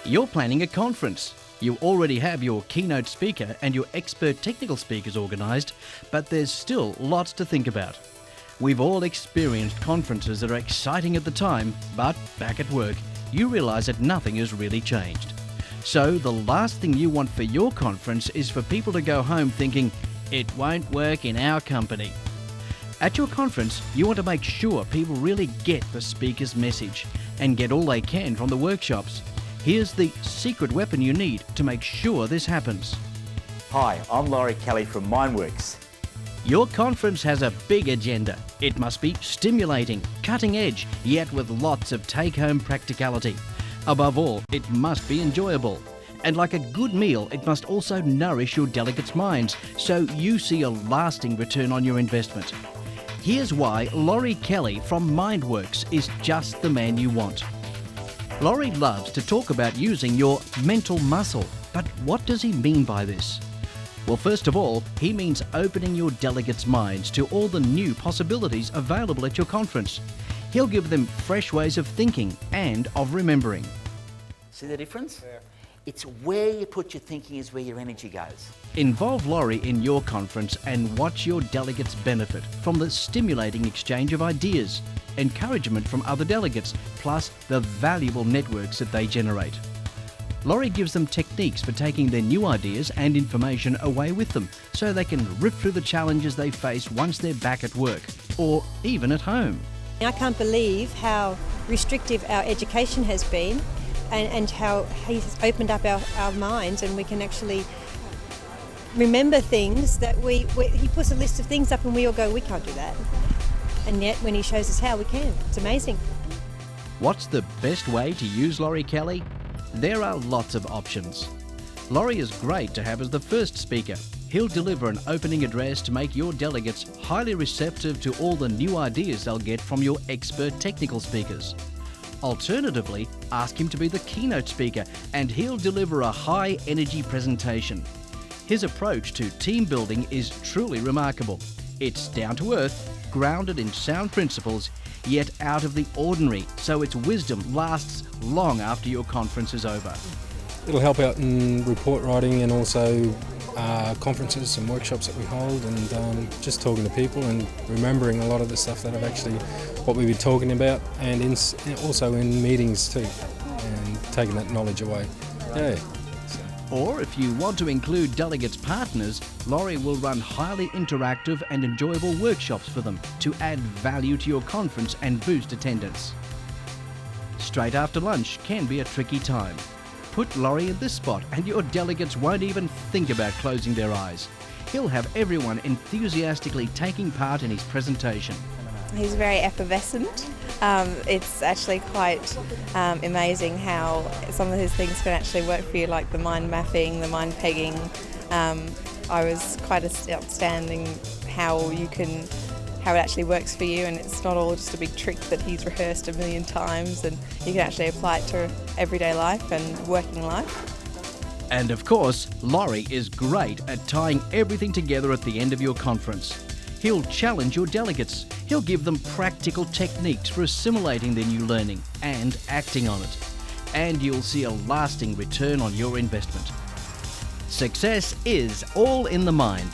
You're planning a conference. You already have your keynote speaker and your expert technical speakers organised, but there's still lots to think about. We've all experienced conferences that are exciting at the time, but back at work, you realise that nothing has really changed. So the last thing you want for your conference is for people to go home thinking, it won't work in our company. At your conference, you want to make sure people really get the speaker's message and get all they can from the workshops. Here's the secret weapon you need to make sure this happens. Hi, I'm Laurie Kelly from Mindworks. Your conference has a big agenda. It must be stimulating, cutting edge, yet with lots of take-home practicality. Above all, it must be enjoyable. And like a good meal, it must also nourish your delegates' minds, so you see a lasting return on your investment. Here's why Laurie Kelly from Mindworks is just the man you want. Laurie loves to talk about using your mental muscle, but what does he mean by this? Well, first of all, he means opening your delegates' minds to all the new possibilities available at your conference. He'll give them fresh ways of thinking and of remembering. See the difference? Yeah. It's where you put your thinking is where your energy goes. Involve Laurie in your conference and watch your delegates benefit from the stimulating exchange of ideas, encouragement from other delegates, plus the valuable networks that they generate. Laurie gives them techniques for taking their new ideas and information away with them so they can rip through the challenges they face once they're back at work or even at home. I can't believe how restrictive our education has been and how he's opened up our minds, and we can actually remember things that he puts a list of things up and we all go, we can't do that. And yet when he shows us how, we can. It's amazing. What's the best way to use Laurie Kelly? There are lots of options. Laurie is great to have as the first speaker. He'll deliver an opening address to make your delegates highly receptive to all the new ideas they'll get from your expert technical speakers. Alternatively, ask him to be the keynote speaker and he'll deliver a high energy presentation. His approach to team building is truly remarkable. It's down to earth, grounded in sound principles, yet out of the ordinary, so its wisdom lasts long after your conference is over. It'll help out in report writing and also conferences and workshops that we hold, and just talking to people and remembering a lot of the stuff that I've actually, what we've been talking about, and also in meetings too, and taking that knowledge away. Yeah. Or if you want to include delegates' partners, Laurie will run highly interactive and enjoyable workshops for them to add value to your conference and boost attendance. Straight after lunch can be a tricky time. Put Laurie in this spot and your delegates won't even think about closing their eyes. He'll have everyone enthusiastically taking part in his presentation. He's very effervescent. It's actually quite amazing how some of his things can actually work for you, like the mind mapping, the mind pegging. I was quite outstanding how it actually works for you, and it's not all just a big trick that he's rehearsed a million times, and you can actually apply it to everyday life and working life. And of course, Laurie is great at tying everything together at the end of your conference. He'll challenge your delegates. He'll give them practical techniques for assimilating their new learning and acting on it. And you'll see a lasting return on your investment. Success is all in the mind.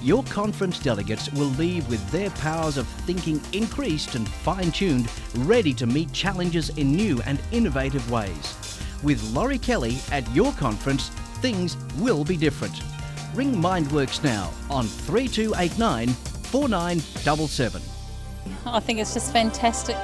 Your conference delegates will leave with their powers of thinking increased and fine-tuned, ready to meet challenges in new and innovative ways. With Laurie Kelly at your conference, things will be different. Ring Mindworks now on 3289 4977. I think it's just fantastic.